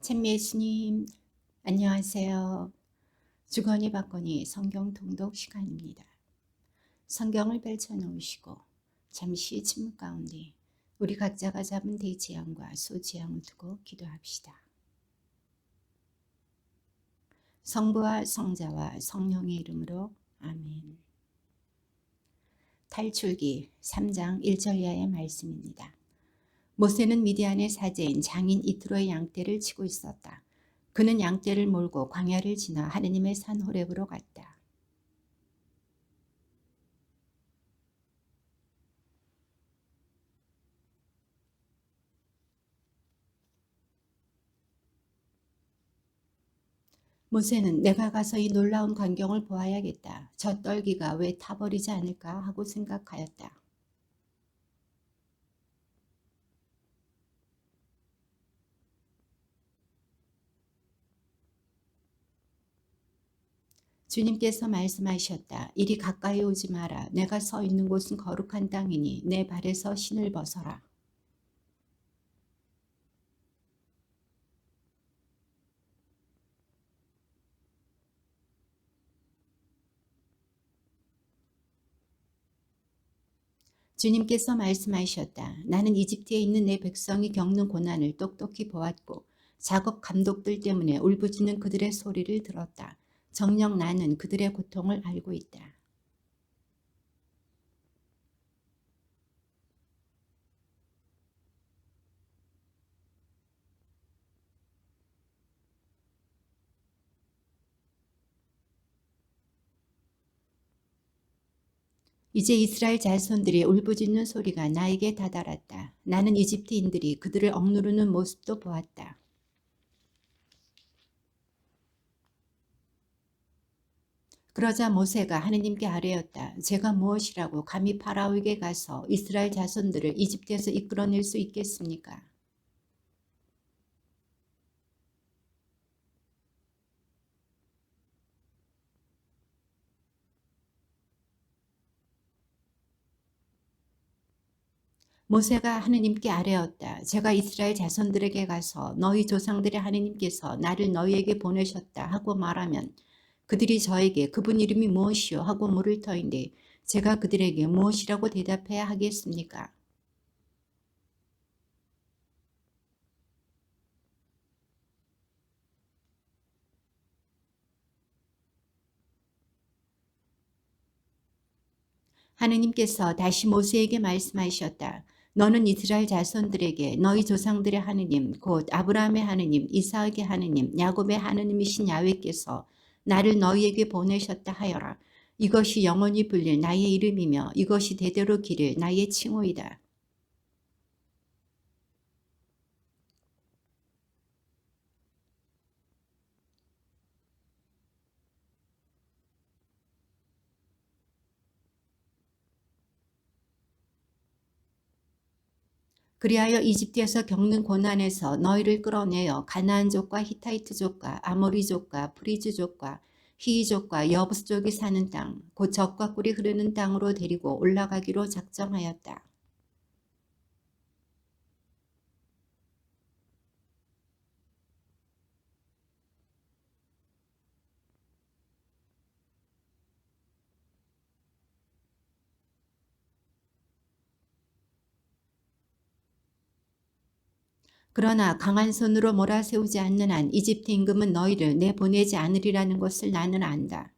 찬미 예수님, 안녕하세요. 주거니 받거니 성경 통독 시간입니다. 성경을 펼쳐놓으시고 잠시 침묵 가운데 우리 각자가 잡은 대지향과 소지향을 두고 기도합시다. 성부와 성자와 성령의 이름으로 아멘. 탈출기 3장 1절 이하의 말씀입니다. 모세는 미디안의 사제인 장인 이트로의 양떼를 치고 있었다. 그는 양떼를 몰고 광야를 지나 하느님의 산 호렙으로 갔다. 모세는 내가 가서 이 놀라운 광경을 보아야겠다. 저 떨기가 왜 타버리지 않을까 하고 생각하였다. 주님께서 말씀하셨다. 이리 가까이 오지 마라. 내가 서 있는 곳은 거룩한 땅이니 내 발에서 신을 벗어라. 주님께서 말씀하셨다. 나는 이집트에 있는 내 백성이 겪는 고난을 똑똑히 보았고 작업 감독들 때문에 울부짖는 그들의 소리를 들었다. 정녕 나는 그들의 고통을 알고 있다. 이제 이스라엘 자손들의 울부짖는 소리가 나에게 다다랐다. 나는 이집트인들이 그들을 억누르는 모습도 보았다. 그러자 모세가 하느님께 아뢰었다. 제가 무엇이라고 감히 파라오에게 가서 이스라엘 자손들을 이집트에서 이끌어낼 수 있겠습니까? 모세가 하느님께 아뢰었다. 제가 이스라엘 자손들에게 가서 너희 조상들의 하느님께서 나를 너희에게 보내셨다 하고 말하면 그들이 저에게 그분 이름이 무엇이요 하고 물을 터인데 제가 그들에게 무엇이라고 대답해야 하겠습니까? 하느님께서 다시 모세에게 말씀하셨다. 너는 이스라엘 자손들에게 너희 조상들의 하느님 곧 아브라함의 하느님 이삭의 하느님 야곱의 하느님이신 야훼께서 나를 너희에게 보내셨다 하여라. 이것이 영원히 불릴 나의 이름이며 이것이 대대로 기를 나의 칭호이다. 그리하여 이집트에서 겪는 고난에서 너희를 끌어내어 가나안족과 히타이트족과 아모리족과 프리즈족과 히이족과 여부스족이 사는 땅, 곧 젖과 꿀이 흐르는 땅으로 데리고 올라가기로 작정하였다. 그러나 강한 손으로 몰아세우지 않는 한 이집트 임금은 너희를 내보내지 않으리라는 것을 나는 안다.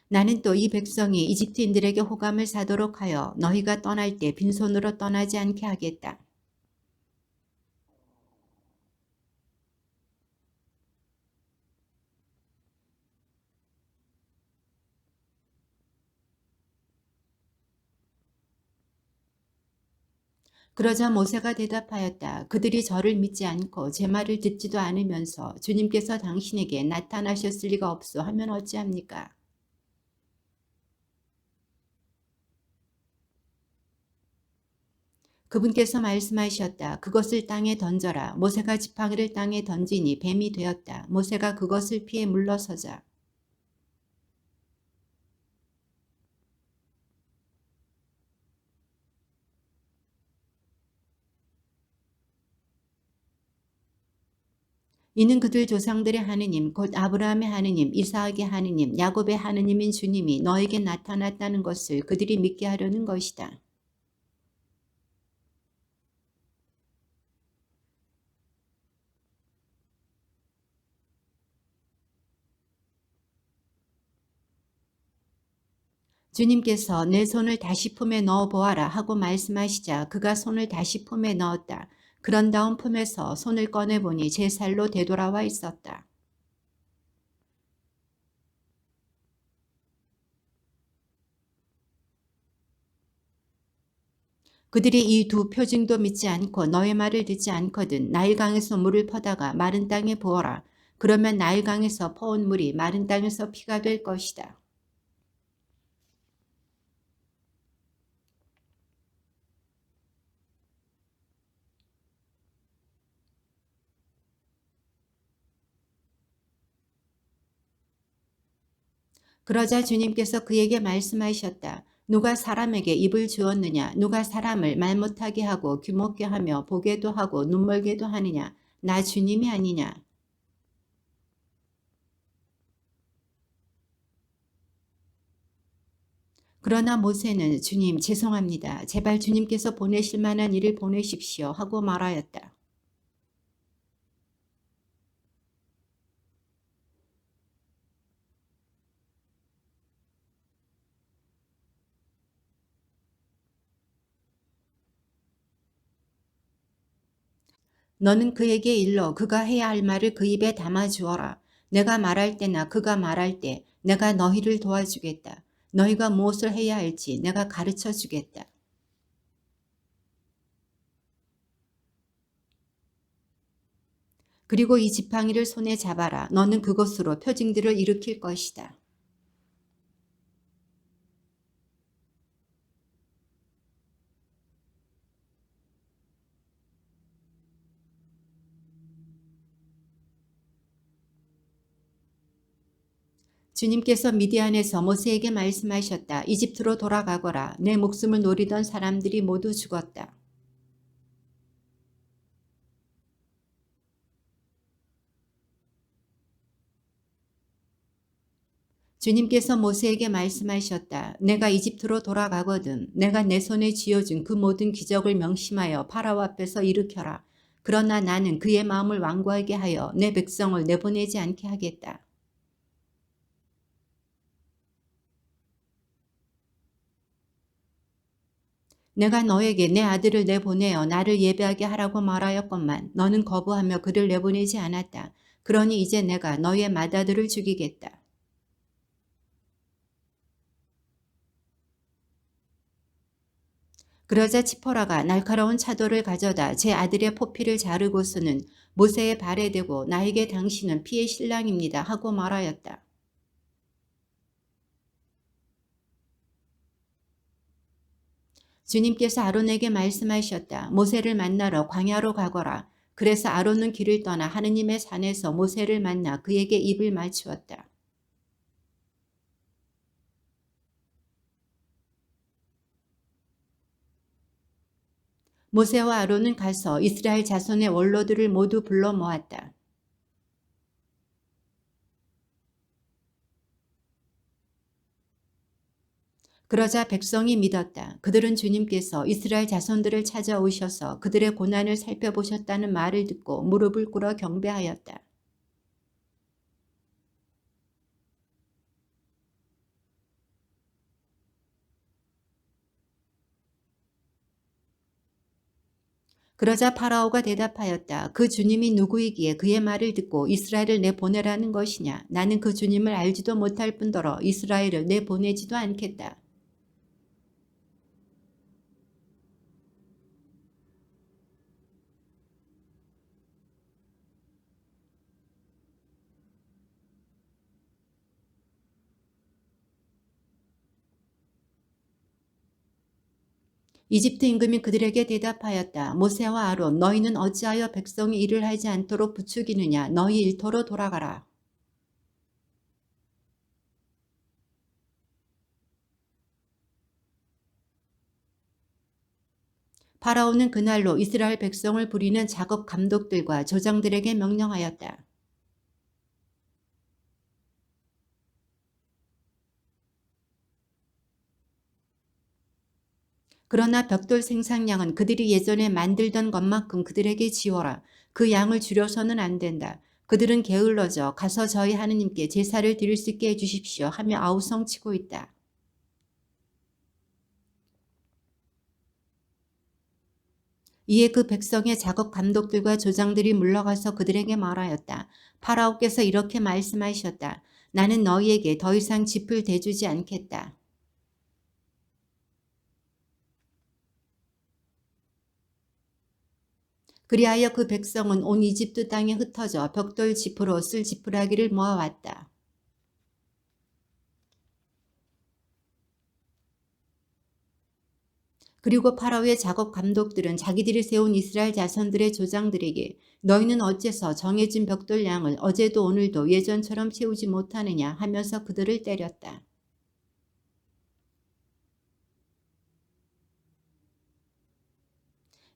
나는 또 이 백성이 이집트인들에게 호감을 사도록 하여 너희가 떠날 때 빈손으로 떠나지 않게 하겠다. 그러자 모세가 대답하였다. 그들이 저를 믿지 않고 제 말을 듣지도 않으면서 주님께서 당신에게 나타나셨을 리가 없어 하면 어찌합니까? 그분께서 말씀하셨다. 그것을 땅에 던져라. 모세가 지팡이를 땅에 던지니 뱀이 되었다. 모세가 그것을 피해 물러서자 이는 그들 조상들의 하느님 곧 아브라함의 하느님 이삭의 하느님 야곱의 하느님인 주님이 너에게 나타났다는 것을 그들이 믿게 하려는 것이다. 주님께서 내 손을 다시 품에 넣어 보아라 하고 말씀하시자 그가 손을 다시 품에 넣었다. 그런 다음 품에서 손을 꺼내보니 제 살로 되돌아와 있었다. 그들이 이 두 표징도 믿지 않고 너의 말을 듣지 않거든 나일강에서 물을 퍼다가 마른 땅에 부어라. 그러면 나일강에서 퍼온 물이 마른 땅에서 피가 될 것이다. 그러자 주님께서 그에게 말씀하셨다. 누가 사람에게 입을 주었느냐? 누가 사람을 말 못하게 하고 귀 못게 하며 보게도 하고 눈 멀게도 하느냐? 나 주님이 아니냐? 그러나 모세는 주님 죄송합니다. 제발 주님께서 보내실 만한 일을 보내십시오 하고 말하였다. 너는 그에게 일러 그가 해야 할 말을 그 입에 담아 주어라. 내가 말할 때나 그가 말할 때 내가 너희를 도와주겠다. 너희가 무엇을 해야 할지 내가 가르쳐 주겠다. 그리고 이 지팡이를 손에 잡아라. 너는 그것으로 표징들을 일으킬 것이다. 주님께서 미디안에서 모세에게 말씀하셨다. 이집트로 돌아가거라. 내 목숨을 노리던 사람들이 모두 죽었다. 주님께서 모세에게 말씀하셨다. 내가 이집트로 돌아가거든 내가 내 손에 쥐어준 그 모든 기적을 명심하여 파라오 앞에서 일으켜라. 그러나 나는 그의 마음을 완고하게 하여 내 백성을 내보내지 않게 하겠다. 내가 너에게 내 아들을 내보내어 나를 예배하게 하라고 말하였건만 너는 거부하며 그를 내보내지 않았다. 그러니 이제 내가 너의 맏아들을 죽이겠다. 그러자 치포라가 날카로운 차도를 가져다 제 아들의 포피를 자르고서는 모세의 발에 대고 나에게 당신은 피의 신랑입니다 하고 말하였다. 주님께서 아론에게 말씀하셨다. 모세를 만나러 광야로 가거라. 그래서 아론은 길을 떠나 하느님의 산에서 모세를 만나 그에게 입을 맞추었다. 모세와 아론은 가서 이스라엘 자손의 원로들을 모두 불러 모았다. 그러자 백성이 믿었다. 그들은 주님께서 이스라엘 자손들을 찾아오셔서 그들의 고난을 살펴보셨다는 말을 듣고 무릎을 꿇어 경배하였다. 그러자 파라오가 대답하였다. 그 주님이 누구이기에 그의 말을 듣고 이스라엘을 내보내라는 것이냐. 나는 그 주님을 알지도 못할 뿐더러 이스라엘을 내보내지도 않겠다. 이집트 임금이 그들에게 대답하였다. 모세와 아론 너희는 어찌하여 백성이 일을 하지 않도록 부추기느냐. 너희 일터로 돌아가라. 파라오는 그날로 이스라엘 백성을 부리는 작업 감독들과 조장들에게 명령하였다. 그러나 벽돌 생산량은 그들이 예전에 만들던 것만큼 그들에게 지워라. 그 양을 줄여서는 안 된다. 그들은 게을러져 가서 저희 하느님께 제사를 드릴 수 있게 해주십시오 하며 아우성치고 있다. 이에 그 백성의 작업 감독들과 조장들이 물러가서 그들에게 말하였다. 파라오께서 이렇게 말씀하셨다. 나는 너희에게 더 이상 짚을 대주지 않겠다. 그리하여 그 백성은 온 이집트 땅에 흩어져 벽돌 짚으로 쓸 지푸라기를 모아왔다. 그리고 파라오의 작업 감독들은 자기들이 세운 이스라엘 자손들의 조장들에게 너희는 어째서 정해진 벽돌 양을 어제도 오늘도 예전처럼 채우지 못하느냐 하면서 그들을 때렸다.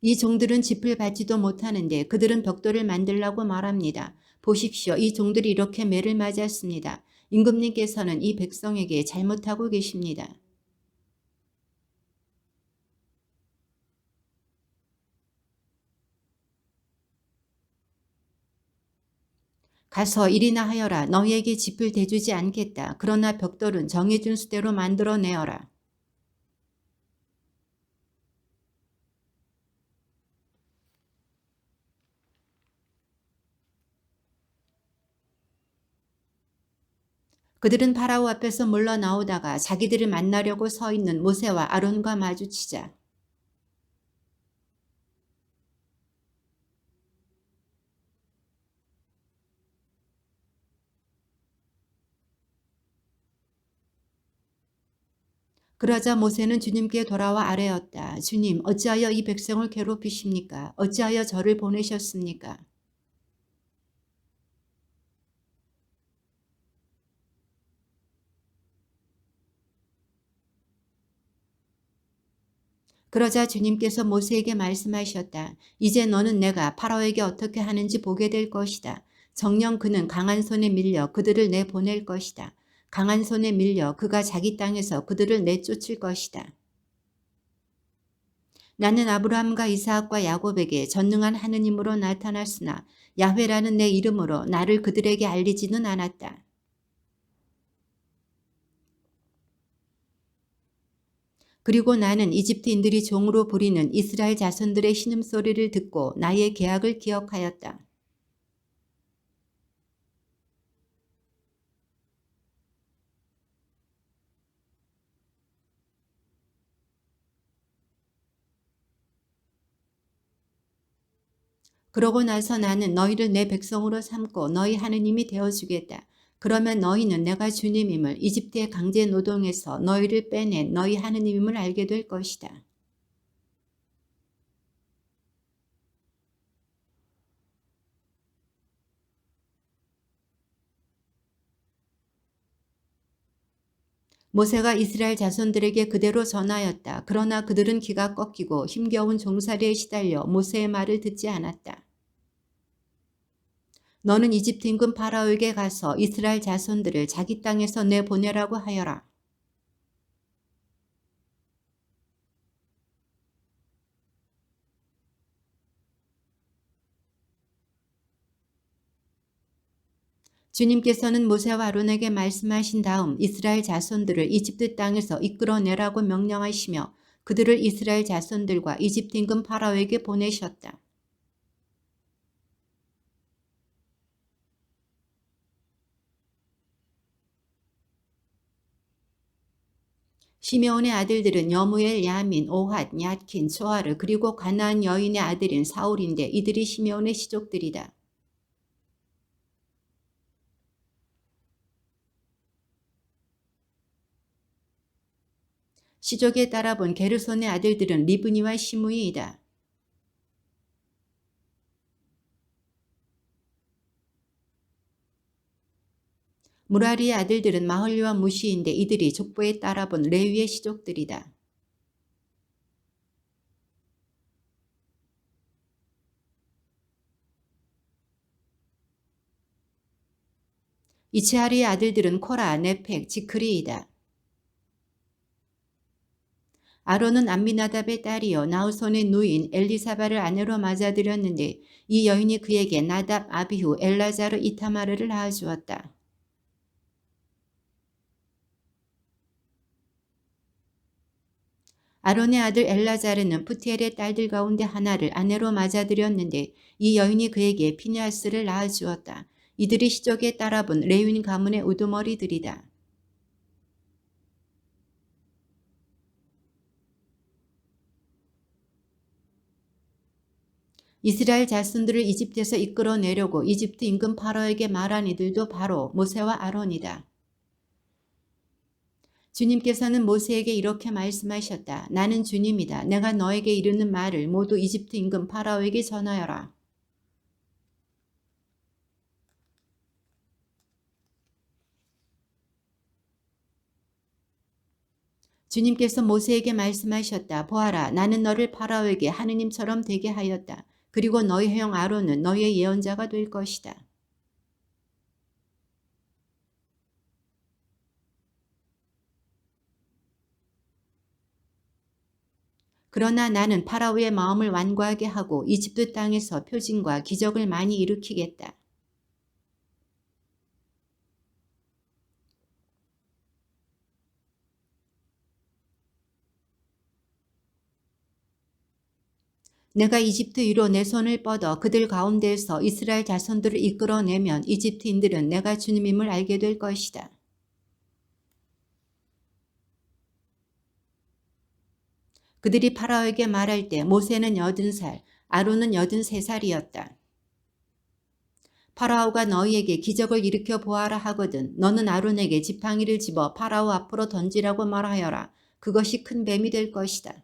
이 종들은 짚을 받지도 못하는데 그들은 벽돌을 만들라고 말합니다. 보십시오. 이 종들이 이렇게 매를 맞았습니다. 임금님께서는 이 백성에게 잘못하고 계십니다. 가서 일이나 하여라. 너희에게 짚을 대주지 않겠다. 그러나 벽돌은 정해준 수대로 만들어내어라. 그들은 파라오 앞에서 물러나오다가 자기들을 만나려고 서 있는 모세와 아론과 마주치자 그러자 모세는 주님께 돌아와 아뢰었다. 주님, 어찌하여 이 백성을 괴롭히십니까? 어찌하여 저를 보내셨습니까? 그러자 주님께서 모세에게 말씀하셨다. 이제 너는 내가 파라오에게 어떻게 하는지 보게 될 것이다. 정녕 그는 강한 손에 밀려 그들을 내보낼 것이다. 강한 손에 밀려 그가 자기 땅에서 그들을 내쫓을 것이다. 나는 아브라함과 이삭과 야곱에게 전능한 하느님으로 나타났으나 야훼라는 내 이름으로 나를 그들에게 알리지는 않았다. 그리고 나는 이집트인들이 종으로 부리는 이스라엘 자손들의 신음소리를 듣고 나의 계약을 기억하였다. 그러고 나서 나는 너희를 내 백성으로 삼고 너희 하느님이 되어주겠다. 그러면 너희는 내가 주님임을 이집트의 강제 노동에서 너희를 빼낸 너희 하느님임을 알게 될 것이다. 모세가 이스라엘 자손들에게 그대로 전하였다. 그러나 그들은 귀가 꺾이고 힘겨운 종살이에 시달려 모세의 말을 듣지 않았다. 너는 이집트 임금 파라오에게 가서 이스라엘 자손들을 자기 땅에서 내보내라고 하여라. 주님께서는 모세와 아론에게 말씀하신 다음 이스라엘 자손들을 이집트 땅에서 이끌어내라고 명령하시며 그들을 이스라엘 자손들과 이집트 임금 파라오에게 보내셨다. 시메온의 아들들은 여무엘, 야민, 오핫, 얏킨, 조아르 그리고 가나안 여인의 아들인 사울인데 이들이 시메온의 시족들이다. 시족에 따라본 게르손의 아들들은 리브니와 시므이이다. 무라리의 아들들은 마홀리와 무시인데 이들이 족보에 따라본 레위의 시족들이다. 이츠하리의 아들들은 코라, 네펙, 지크리이다. 아론은 암미나답의 딸이요 나우손의 누인 엘리사바를 아내로 맞아들였는데 이 여인이 그에게 나답, 아비후, 엘라자르, 이타마르를 낳아주었다. 아론의 아들 엘라자르는 푸티엘의 딸들 가운데 하나를 아내로 맞아들였는데 이 여인이 그에게 피느하스를 낳아주었다. 이들이 시족에 따라본 레윈 가문의 우두머리들이다. 이스라엘 자손들을 이집트에서 이끌어내려고 이집트 임금 파라오에게 말한 이들도 바로 모세와 아론이다. 주님께서는 모세에게 이렇게 말씀하셨다. 나는 주님이다. 내가 너에게 이르는 말을 모두 이집트 임금 파라오에게 전하여라. 주님께서 모세에게 말씀하셨다. 보아라, 나는 너를 파라오에게 하느님처럼 되게 하였다. 그리고 너희 형 아론은 너희의 예언자가 될 것이다. 그러나 나는 파라오의 마음을 완고하게 하고 이집트 땅에서 표징과 기적을 많이 일으키겠다. 내가 이집트 위로 내 손을 뻗어 그들 가운데에서 이스라엘 자손들을 이끌어내면 이집트인들은 내가 주님임을 알게 될 것이다. 그들이 파라오에게 말할 때 모세는 80살, 아론은 83살이었다. 파라오가 너희에게 기적을 일으켜 보아라 하거든 너는 아론에게 지팡이를 집어 파라오 앞으로 던지라고 말하여라. 그것이 큰 뱀이 될 것이다.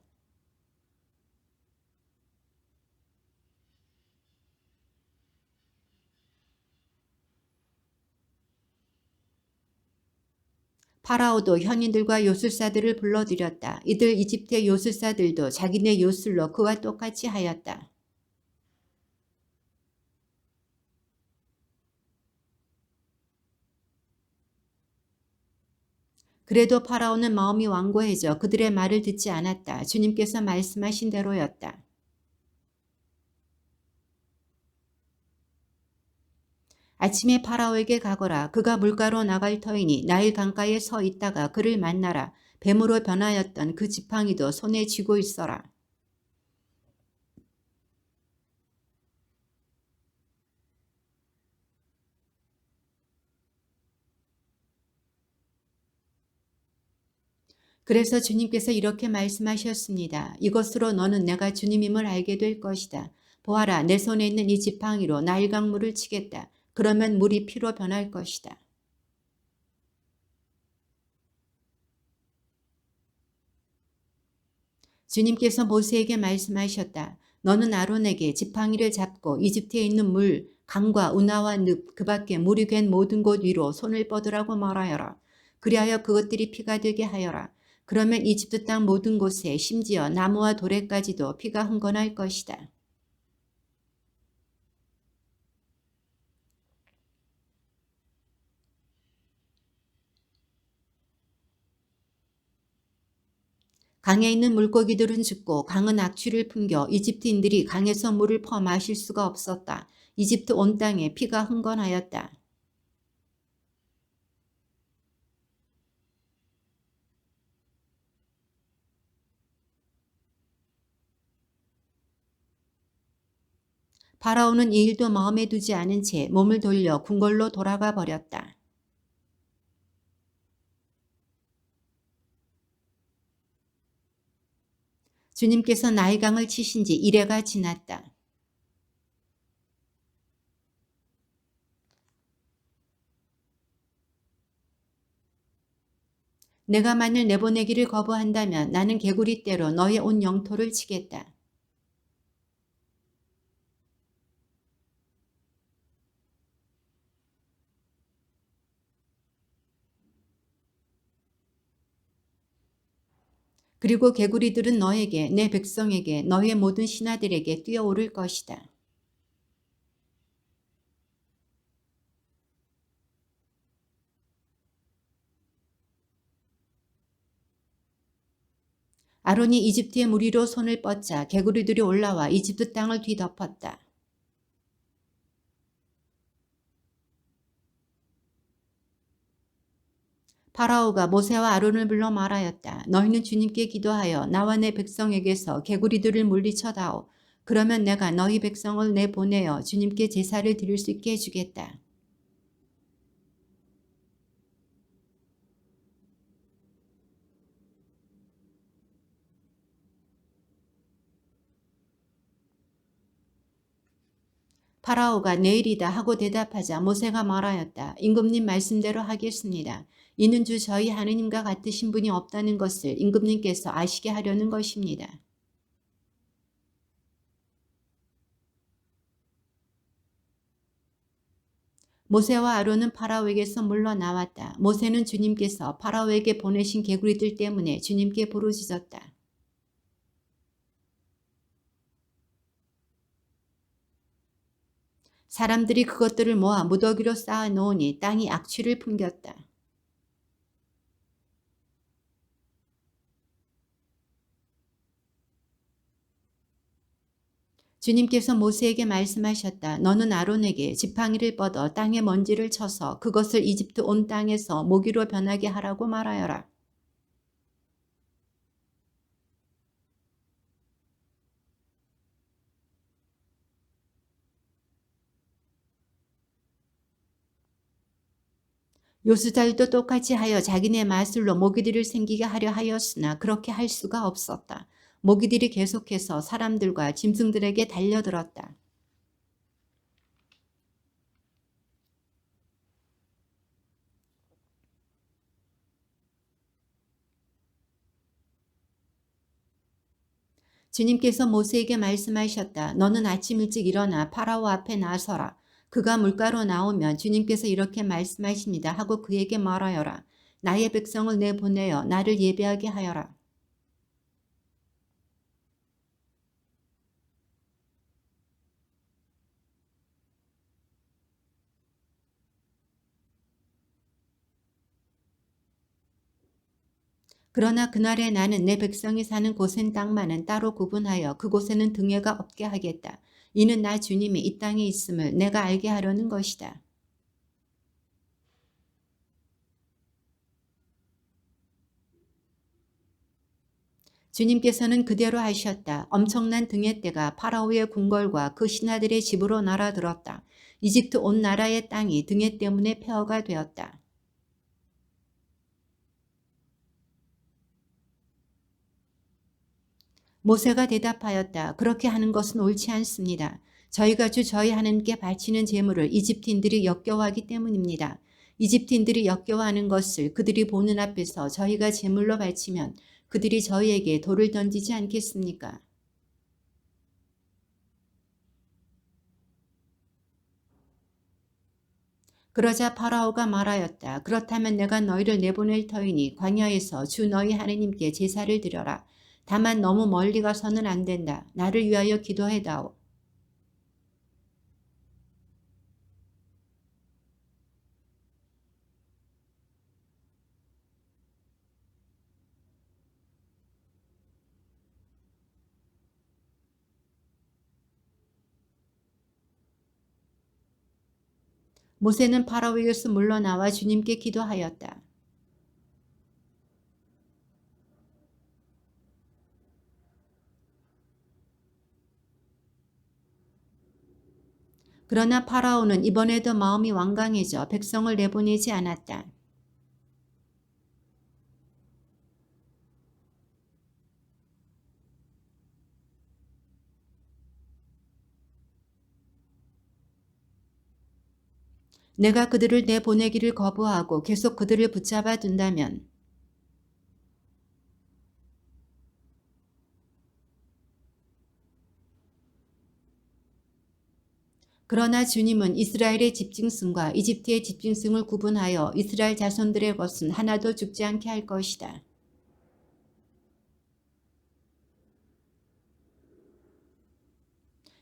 파라오도 현인들과 요술사들을 불러들였다. 이들 이집트의 요술사들도 자기네 요술로 그와 똑같이 하였다. 그래도 파라오는 마음이 완고해져 그들의 말을 듣지 않았다. 주님께서 말씀하신 대로였다. 아침에 파라오에게 가거라. 그가 물가로 나갈 터이니 나일 강가에 서 있다가 그를 만나라. 뱀으로 변하였던 그 지팡이도 손에 쥐고 있어라. 그래서 주님께서 이렇게 말씀하셨습니다. 이것으로 너는 내가 주님임을 알게 될 것이다. 보아라, 내 손에 있는 이 지팡이로 나일 강물을 치겠다. 그러면 물이 피로 변할 것이다. 주님께서 모세에게 말씀하셨다. 너는 아론에게 지팡이를 잡고 이집트에 있는 물, 강과 운하와 늪, 그 밖에 물이 갠 모든 곳 위로 손을 뻗으라고 말하여라. 그리하여 그것들이 피가 되게 하여라. 그러면 이집트 땅 모든 곳에 심지어 나무와 돌에까지도 피가 흥건할 것이다. 강에 있는 물고기들은 죽고 강은 악취를 풍겨 이집트인들이 강에서 물을 퍼 마실 수가 없었다. 이집트 온 땅에 피가 흥건하였다. 파라오는 이 일도 마음에 두지 않은 채 몸을 돌려 궁궐로 돌아가 버렸다. 주님께서 나일강을 치신 지 이래가 지났다. 내가 만일 내보내기를 거부한다면 나는 개구리떼로 너의 온 영토를 치겠다. 그리고 개구리들은 너에게 내 백성에게 너의 모든 신하들에게 뛰어오를 것이다. 아론이 이집트의 무리로 손을 뻗자 개구리들이 올라와 이집트 땅을 뒤덮었다. 파라오가 모세와 아론을 불러 말하였다. 너희는 주님께 기도하여 나와 내 백성에게서 개구리들을 물리쳐다오. 그러면 내가 너희 백성을 내보내어 주님께 제사를 드릴 수 있게 해주겠다. 파라오가 내일이다 하고 대답하자 모세가 말하였다. 임금님 말씀대로 하겠습니다. 이는 주 저희 하느님과 같으신 분이 없다는 것을 임금님께서 아시게 하려는 것입니다. 모세와 아론은 파라오에게서 물러나왔다. 모세는 주님께서 파라오에게 보내신 개구리들 때문에 주님께 부르짖었다. 사람들이 그것들을 모아 무더기로 쌓아 놓으니 땅이 악취를 풍겼다. 주님께서 모세에게 말씀하셨다. 너는 아론에게 지팡이를 뻗어 땅에 먼지를 쳐서 그것을 이집트 온 땅에서 모기로 변하게 하라고 말하여라. 요수달도 똑같이 하여 자기네 마술로 모기들을 생기게 하려 하였으나 그렇게 할 수가 없었다. 모기들이 계속해서 사람들과 짐승들에게 달려들었다. 주님께서 모세에게 말씀하셨다. 너는 아침 일찍 일어나 파라오 앞에 나서라. 그가 물가로 나오면 주님께서 이렇게 말씀하십니다 하고 그에게 말하여라. 나의 백성을 내보내어 나를 예배하게 하여라. 그러나 그날에 나는 내 백성이 사는 곳엔 땅만은 따로 구분하여 그곳에는 등회가 없게 하겠다. 이는 나 주님이 이 땅에 있음을 내가 알게 하려는 것이다. 주님께서는 그대로 하셨다. 엄청난 등회때가 파라오의 궁궐과 그 신하들의 집으로 날아들었다. 이집트 온 나라의 땅이 등회 때문에 폐허가 되었다. 모세가 대답하였다. 그렇게 하는 것은 옳지 않습니다. 저희가 주 저희 하나님께 바치는 제물을 이집트인들이 역겨워하기 때문입니다. 이집트인들이 역겨워하는 것을 그들이 보는 앞에서 저희가 제물로 바치면 그들이 저희에게 돌을 던지지 않겠습니까? 그러자 파라오가 말하였다. 그렇다면 내가 너희를 내보낼 터이니 광야에서 주 너희 하나님께 제사를 드려라. 다만 너무 멀리 가서는 안 된다. 나를 위하여 기도해다오. 모세는 파라오에게서 물러나와 주님께 기도하였다. 그러나 파라오는 이번에도 마음이 완강해져 백성을 내보내지 않았다. 내가 그들을 내보내기를 거부하고 계속 그들을 붙잡아 둔다면 그러나 주님은 이스라엘의 집중승과 이집트의 집중승을 구분하여 이스라엘 자손들의 것은 하나도 죽지 않게 할 것이다.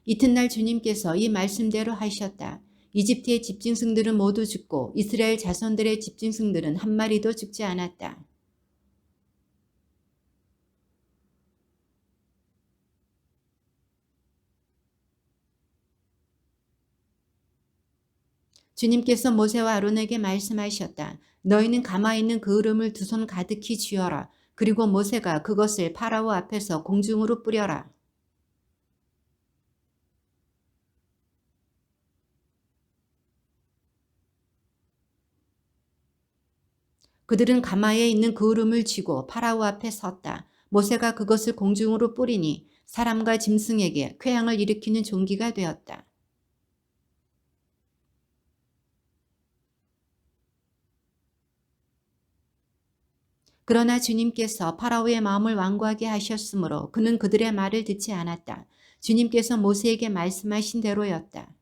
이튿날 주님께서 이 말씀대로 하셨다. 이집트의 집중승들은 모두 죽고 이스라엘 자손들의 집중승들은 한 마리도 죽지 않았다. 주님께서 모세와 아론에게 말씀하셨다. 너희는 가마에 있는 그 얼음을 두 손 가득히 쥐어라. 그리고 모세가 그것을 파라오 앞에서 공중으로 뿌려라. 그들은 가마에 있는 그 얼음을 쥐고 파라오 앞에 섰다. 모세가 그것을 공중으로 뿌리니 사람과 짐승에게 쾌양을 일으키는 종기가 되었다. 그러나 주님께서 파라오의 마음을 완고하게 하셨으므로 그는 그들의 말을 듣지 않았다. 주님께서 모세에게 말씀하신 대로였다.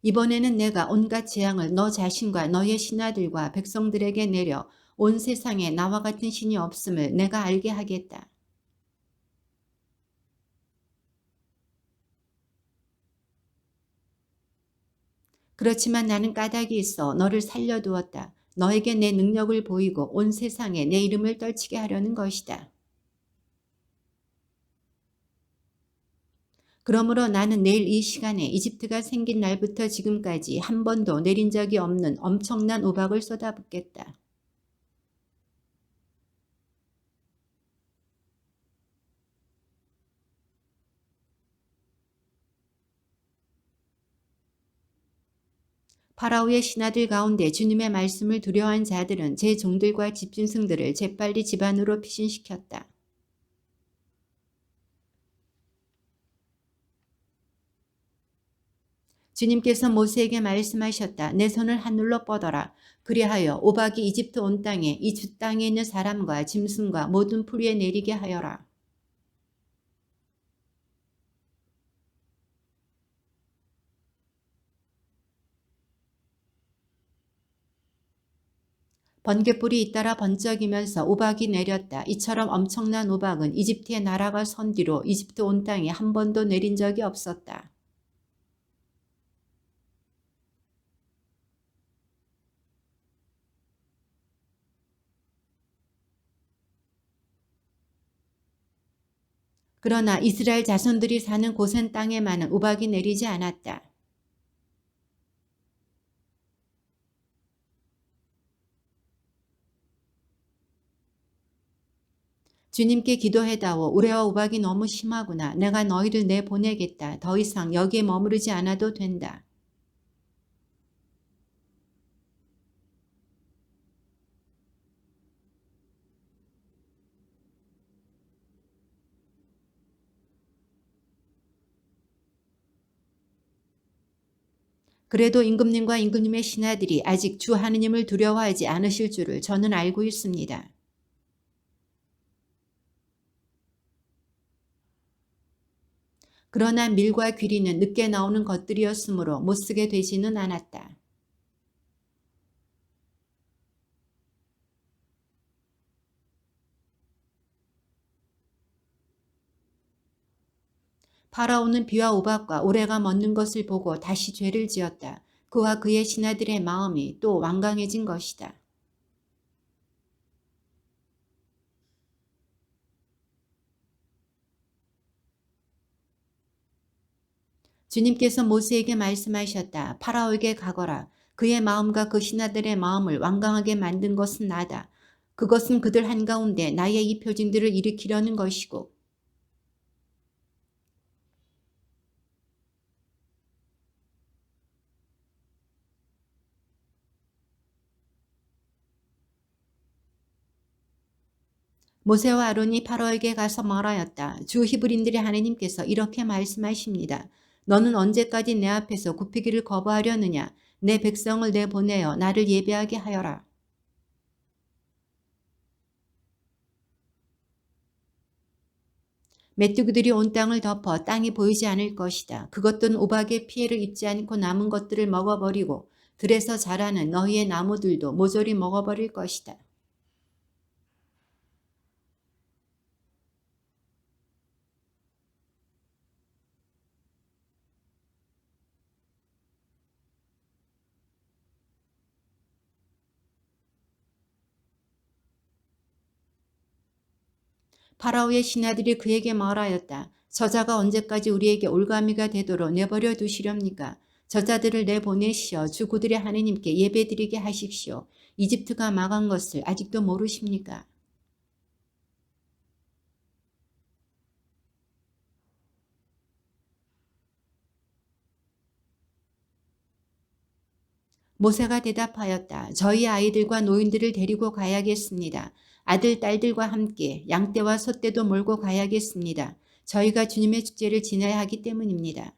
이번에는 내가 온갖 재앙을 너 자신과 너의 신하들과 백성들에게 내려 온 세상에 나와 같은 신이 없음을 내가 알게 하겠다. 그렇지만 나는 까닭이 있어 너를 살려두었다. 너에게 내 능력을 보이고 온 세상에 내 이름을 떨치게 하려는 것이다. 그러므로 나는 내일 이 시간에 이집트가 생긴 날부터 지금까지 한 번도 내린 적이 없는 엄청난 우박을 쏟아붓겠다. 파라오의 신하들 가운데 주님의 말씀을 두려워한 자들은 제 종들과 집짐승들을 재빨리 집안으로 피신시켰다. 주님께서 모세에게 말씀하셨다. 내 손을 하늘로 뻗어라. 그리하여 우박이 이집트 온 땅에 이 주 땅에 있는 사람과 짐승과 모든 풀 위에 내리게 하여라. 번개불이 잇따라 번쩍이면서 우박이 내렸다. 이처럼 엄청난 우박은 이집트의 나라가 선 뒤로 이집트 온 땅에 한 번도 내린 적이 없었다. 그러나 이스라엘 자손들이 사는 고센 땅에만은 우박이 내리지 않았다. 주님께 기도해다오. 우레와 우박이 너무 심하구나. 내가 너희를 내보내겠다. 더 이상 여기에 머무르지 않아도 된다. 그래도 임금님과 임금님의 신하들이 아직 주 하느님을 두려워하지 않으실 줄을 저는 알고 있습니다. 그러나 밀과 귀리는 늦게 나오는 것들이었으므로 못쓰게 되지는 않았다. 파라오는 비와 우박과 우레가 멎는 것을 보고 다시 죄를 지었다. 그와 그의 신하들의 마음이 또 완강해진 것이다. 주님께서 모세에게 말씀하셨다. 파라오에게 가거라. 그의 마음과 그 신하들의 마음을 완강하게 만든 것은 나다. 그것은 그들 한가운데 나의 이 표징들을 일으키려는 것이고 모세와 아론이 파라오에게 가서 말하였다. 주 히브리인들의 하나님께서 이렇게 말씀하십니다. 너는 언제까지 내 앞에서 굽히기를 거부하려느냐. 내 백성을 내보내어 나를 예배하게 하여라. 메뚜기들이 온 땅을 덮어 땅이 보이지 않을 것이다. 그것들은 우박의 피해를 입지 않고 남은 것들을 먹어버리고 들에서 자라는 너희의 나무들도 모조리 먹어버릴 것이다. 파라오의 신하들이 그에게 말하였다. 저자가 언제까지 우리에게 올가미가 되도록 내버려 두시렵니까? 저자들을 내보내시어 주 그들의 하느님께 예배드리게 하십시오. 이집트가 망한 것을 아직도 모르십니까? 모세가 대답하였다. 저희 아이들과 노인들을 데리고 가야겠습니다. 아들, 딸들과 함께 양떼와 소떼도 몰고 가야겠습니다. 저희가 주님의 축제를 지내야 하기 때문입니다.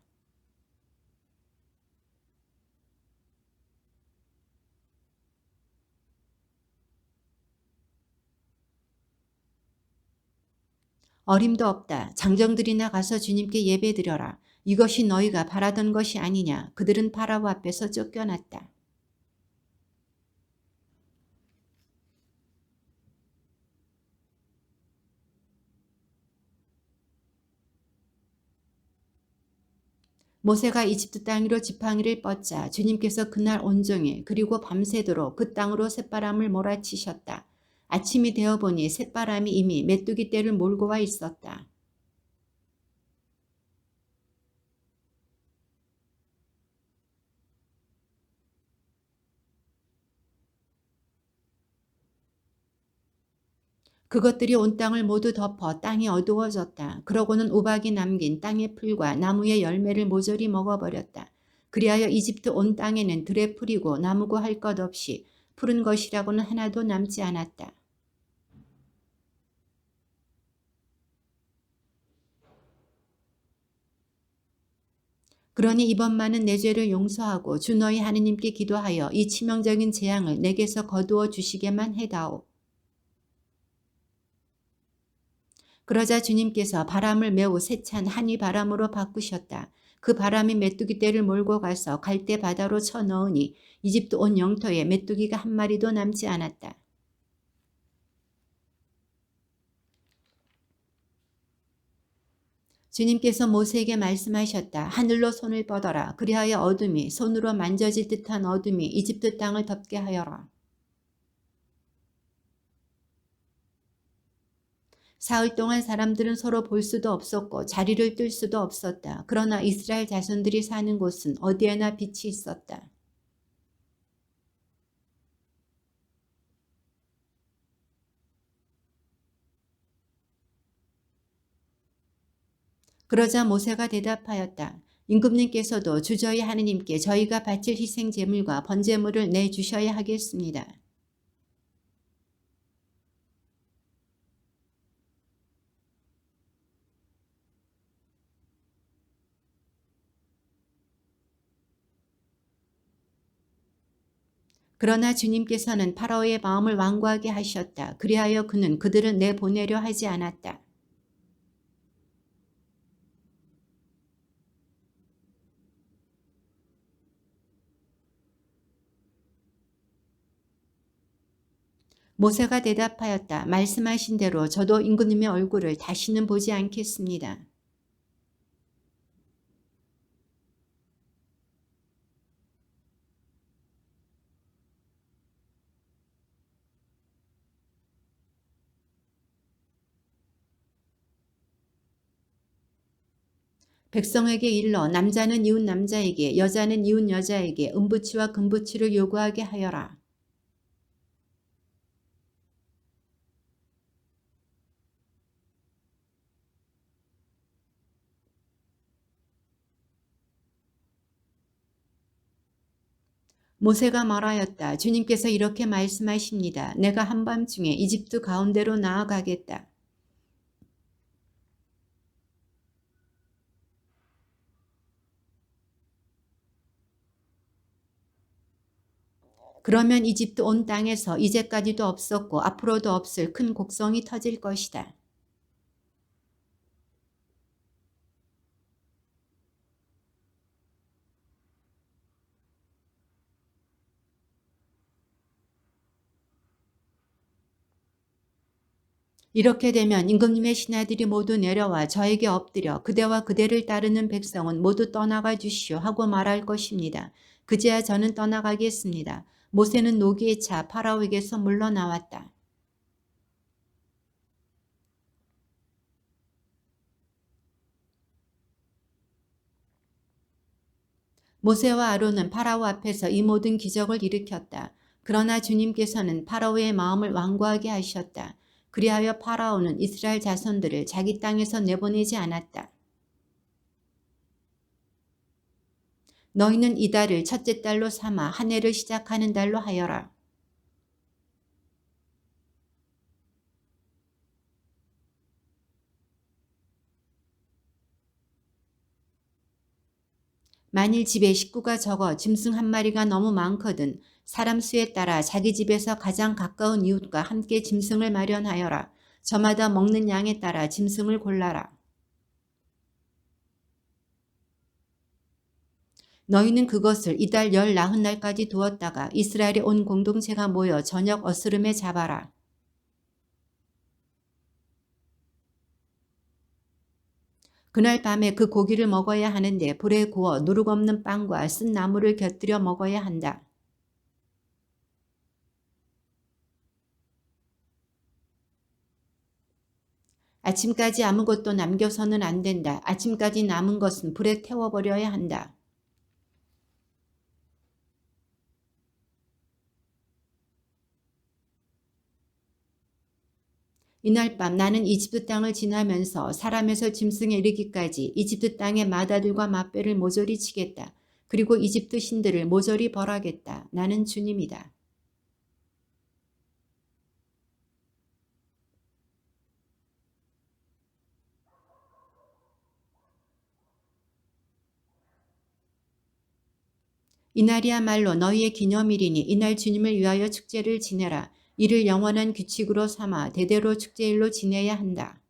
어림도 없다. 장정들이나 가서 주님께 예배드려라. 이것이 너희가 바라던 것이 아니냐. 그들은 파라오 앞에서 쫓겨났다. 모세가 이집트 땅으로 지팡이를 뻗자 주님께서 그날 온종일 그리고 밤새도록 그 땅으로 쇳바람을 몰아치셨다. 아침이 되어보니 쇳바람이 이미 메뚜기 떼를 몰고 와 있었다. 그것들이 온 땅을 모두 덮어 땅이 어두워졌다. 그러고는 우박이 남긴 땅의 풀과 나무의 열매를 모조리 먹어버렸다. 그리하여 이집트 온 땅에는 들의 풀이고 나무고 할 것 없이 푸른 것이라고는 하나도 남지 않았다. 그러니 이번만은 내 죄를 용서하고 주 너희 하느님께 기도하여 이 치명적인 재앙을 내게서 거두어 주시게만 해다오. 그러자 주님께서 바람을 매우 세찬 한이 바람으로 바꾸셨다. 그 바람이 메뚜기 떼를 몰고 가서 갈대 바다로 쳐넣으니 이집트 온 영토에 메뚜기가 한 마리도 남지 않았다. 주님께서 모세에게 말씀하셨다. 하늘로 손을 뻗어라. 그리하여 어둠이 손으로 만져질 듯한 어둠이 이집트 땅을 덮게 하여라. 사흘 동안 사람들은 서로 볼 수도 없었고 자리를 뜰 수도 없었다. 그러나 이스라엘 자손들이 사는 곳은 어디에나 빛이 있었다. 그러자 모세가 대답하였다. 임금님께서도 주 저희 하느님께 저희가 바칠 희생 제물과 번제물을 내주셔야 하겠습니다. 그러나 주님께서는 파라오의 마음을 완고하게 하셨다. 그리하여 그는 그들을 내보내려 하지 않았다. 모세가 대답하였다. 말씀하신 대로 저도 임금님의 얼굴을 다시는 보지 않겠습니다. 백성에게 일러 남자는 이웃 남자에게 여자는 이웃 여자에게 은부치와 금부치를 요구하게 하여라. 모세가 말하였다. 주님께서 이렇게 말씀하십니다. 내가 한밤중에 이집트 가운데로 나아가겠다. 그러면 이집트 온 땅에서 이제까지도 없었고 앞으로도 없을 큰 곡성이 터질 것이다. 이렇게 되면 임금님의 신하들이 모두 내려와 저에게 엎드려 그대와 그대를 따르는 백성은 모두 떠나가 주시오 하고 말할 것입니다. 그제야 저는 떠나가겠습니다. 모세는 노기에 차 파라오에게서 물러나왔다. 모세와 아론은 파라오 앞에서 이 모든 기적을 일으켰다. 그러나 주님께서는 파라오의 마음을 완고하게 하셨다. 그리하여 파라오는 이스라엘 자손들을 자기 땅에서 내보내지 않았다. 너희는 이달을 첫째 달로 삼아 한 해를 시작하는 달로 하여라. 만일 집에 식구가 적어 짐승 한 마리가 너무 많거든 사람 수에 따라 자기 집에서 가장 가까운 이웃과 함께 짐승을 마련하여라. 저마다 먹는 양에 따라 짐승을 골라라. 너희는 그것을 이달 열 나흔 날까지 두었다가 이스라엘의 온 공동체가 모여 저녁 어스름에 잡아라. 그날 밤에 그 고기를 먹어야 하는데 불에 구워 누룩 없는 빵과 쓴 나물을 곁들여 먹어야 한다. 아침까지 아무것도 남겨서는 안 된다. 아침까지 남은 것은 불에 태워버려야 한다. 이날 밤 나는 이집트 땅을 지나면서 사람에서 짐승에 이르기까지 이집트 땅의 마다들과 맛배를 모조리 치겠다. 그리고 이집트 신들을 모조리 벌하겠다. 나는 주님이다. 이날이야말로 너희의 기념일이니 이날 주님을 위하여 축제를 지내라. 이를 영원한 규칙으로 삼아 대대로 축제일로 지내야 한다.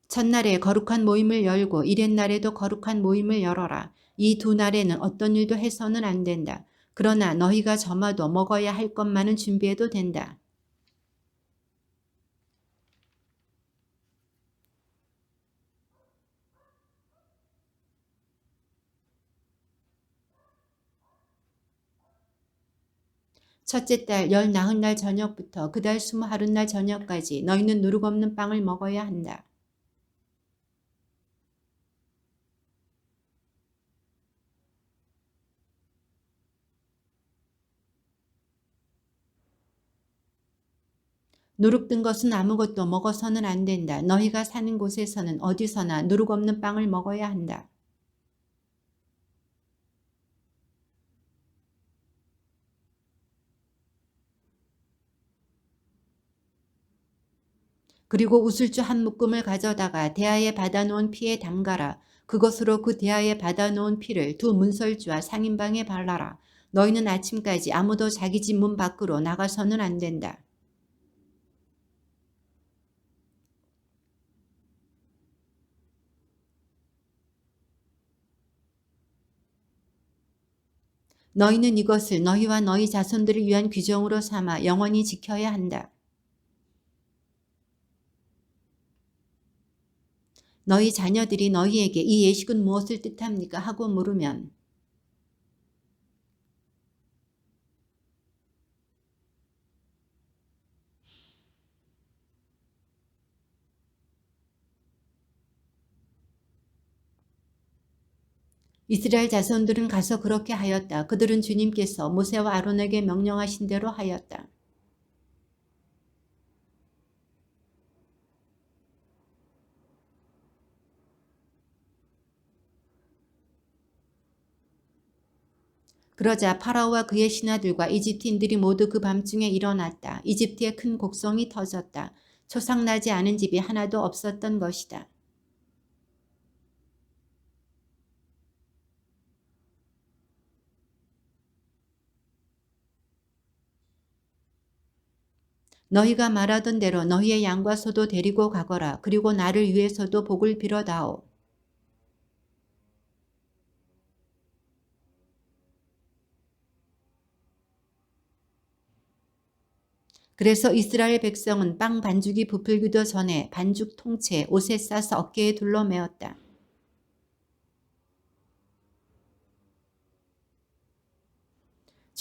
첫날에 거룩한 모임을 열고 이렛날에도 거룩한 모임을 열어라. 이 두 날에는 어떤 일도 해서는 안 된다. 그러나 너희가 저마도 먹어야 할 것만은 준비해도 된다. 첫째 달 열 나흔 날 저녁부터 그 달 스무 하룻 날 저녁까지 너희는 누룩 없는 빵을 먹어야 한다. 누룩 든 것은 아무것도 먹어서는 안 된다. 너희가 사는 곳에서는 어디서나 누룩 없는 빵을 먹어야 한다. 그리고 우슬주 한 묶음을 가져다가 대야에 받아놓은 피에 담가라. 그것으로 그 대야에 받아놓은 피를 두 문설주와 상인방에 발라라. 너희는 아침까지 아무도 자기 집 문 밖으로 나가서는 안 된다. 너희는 이것을 너희와 너희 자손들을 위한 규정으로 삼아 영원히 지켜야 한다. 너희 자녀들이 너희에게 이 예식은 무엇을 뜻합니까? 하고 물으면 이스라엘 자손들은 가서 그렇게 하였다. 그들은 주님께서 모세와 아론에게 명령하신 대로 하였다. 그러자 파라오와 그의 신하들과 이집트인들이 모두 그 밤중에 일어났다. 이집트에 큰 곡성이 터졌다. 초상나지 않은 집이 하나도 없었던 것이다. 너희가 말하던 대로 너희의 양과 소도 데리고 가거라. 그리고 나를 위해서도 복을 빌어다오. 그래서 이스라엘 백성은 빵 반죽이 부풀기도 전에 반죽 통째 옷에 싸서 어깨에 둘러매었다.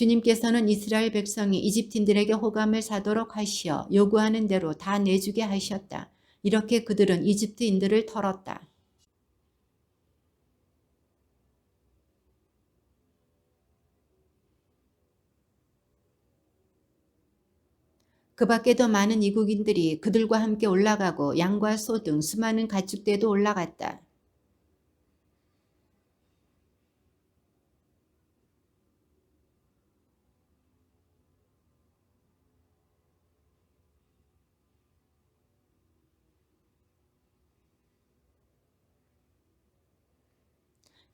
주님께서는 이스라엘 백성이 이집트인들에게 호감을 사도록 하시어 요구하는 대로 다 내주게 하셨다. 이렇게 그들은 이집트인들을 털었다. 그 밖에도 많은 이국인들이 그들과 함께 올라가고 양과 소 등 수많은 가축대도 올라갔다.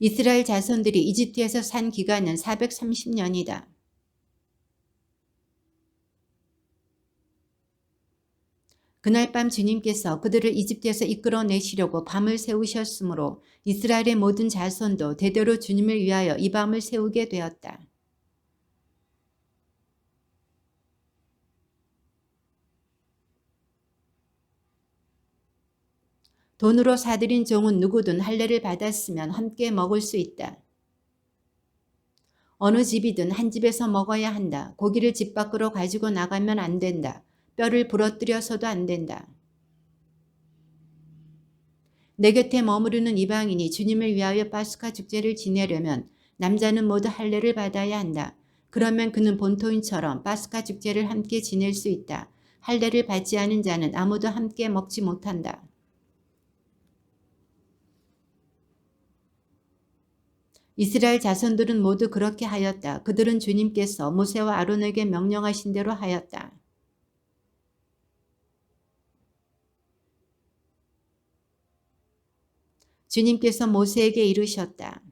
이스라엘 자손들이 이집트에서 산 기간은 430년이다. 그날 밤 주님께서 그들을 이집트에서 이끌어내시려고 밤을 세우셨으므로 이스라엘의 모든 자손도 대대로 주님을 위하여 이 밤을 세우게 되었다. 돈으로 사들인 종은 누구든 할례를 받았으면 함께 먹을 수 있다. 어느 집이든 한 집에서 먹어야 한다. 고기를 집 밖으로 가지고 나가면 안 된다. 뼈를 부러뜨려서도 안 된다. 내 곁에 머무르는 이방인이 주님을 위하여 파스카 축제를 지내려면 남자는 모두 할례를 받아야 한다. 그러면 그는 본토인처럼 파스카 축제를 함께 지낼 수 있다. 할례를 받지 않은 자는 아무도 함께 먹지 못한다. 이스라엘 자손들은 모두 그렇게 하였다. 그들은 주님께서 모세와 아론에게 명령하신 대로 하였다. 주님께서 모세에게 이르셨다.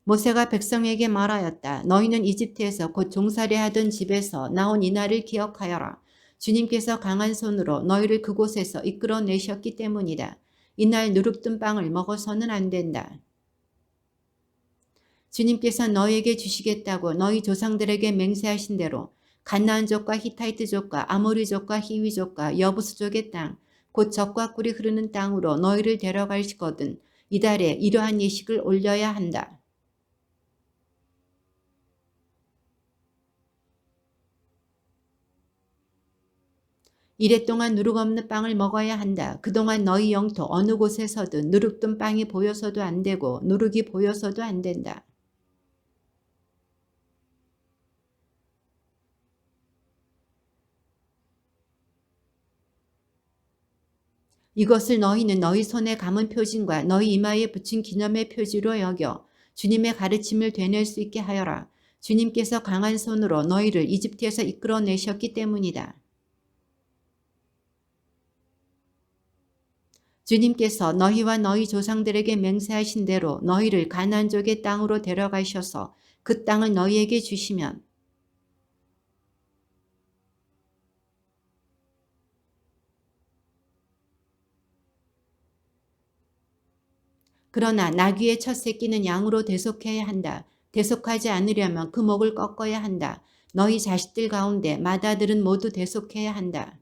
모세가 백성에게 말하였다. 너희는 이집트에서 곧 종살이하던 집에서 나온 이날을 기억하여라. 주님께서 강한 손으로 너희를 그곳에서 이끌어내셨기 때문이다. 이날 누룩된 빵을 먹어서는 안 된다. 주님께서 너희에게 주시겠다고 너희 조상들에게 맹세하신 대로 가나안족과 히타이트족과 아모리족과 히위족과 여부수족의 땅, 곧 젖과 꿀이 흐르는 땅으로 너희를 데려가시거든 이달에 이러한 예식을 올려야 한다. 이래 동안 누룩 없는 빵을 먹어야 한다. 그동안 너희 영토 어느 곳에서든 누룩된 빵이 보여서도 안 되고 누룩이 보여서도 안 된다. 이것을 너희는 너희 손에 감은 표징과 너희 이마에 붙인 기념의 표지로 여겨 주님의 가르침을 되낼 수 있게 하여라. 주님께서 강한 손으로 너희를 이집트에서 이끌어내셨기 때문이다. 주님께서 너희와 너희 조상들에게 맹세하신 대로 너희를 가나안족의 땅으로 데려가셔서 그 땅을 너희에게 주시면 그러나 나귀의 첫 새끼는 양으로 대속해야 한다. 대속하지 않으려면 그 목을 꺾어야 한다. 너희 자식들 가운데 맏아들은 모두 대속해야 한다.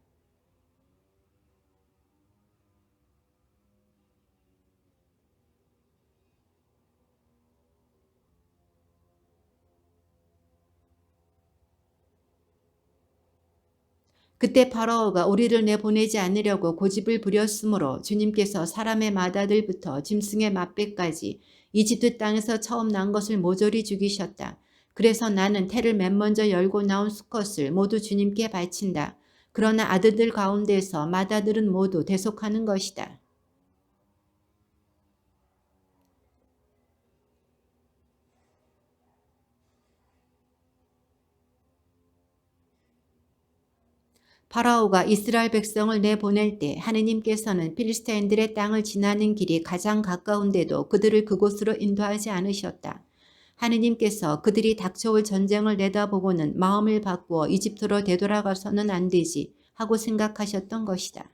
그때 파라오가 우리를 내보내지 않으려고 고집을 부렸으므로 주님께서 사람의 맏아들부터 짐승의 맏배까지 이집트 땅에서 처음 난 것을 모조리 죽이셨다. 그래서 나는 태를 맨 먼저 열고 나온 수컷을 모두 주님께 바친다. 그러나 아들들 가운데서 맏아들은 모두 대속하는 것이다. 파라오가 이스라엘 백성을 내보낼 때 하느님께서는 필리스타인들의 땅을 지나는 길이 가장 가까운데도 그들을 그곳으로 인도하지 않으셨다. 하느님께서 그들이 닥쳐올 전쟁을 내다보고는 마음을 바꾸어 이집트로 되돌아가서는 안 되지 하고 생각하셨던 것이다.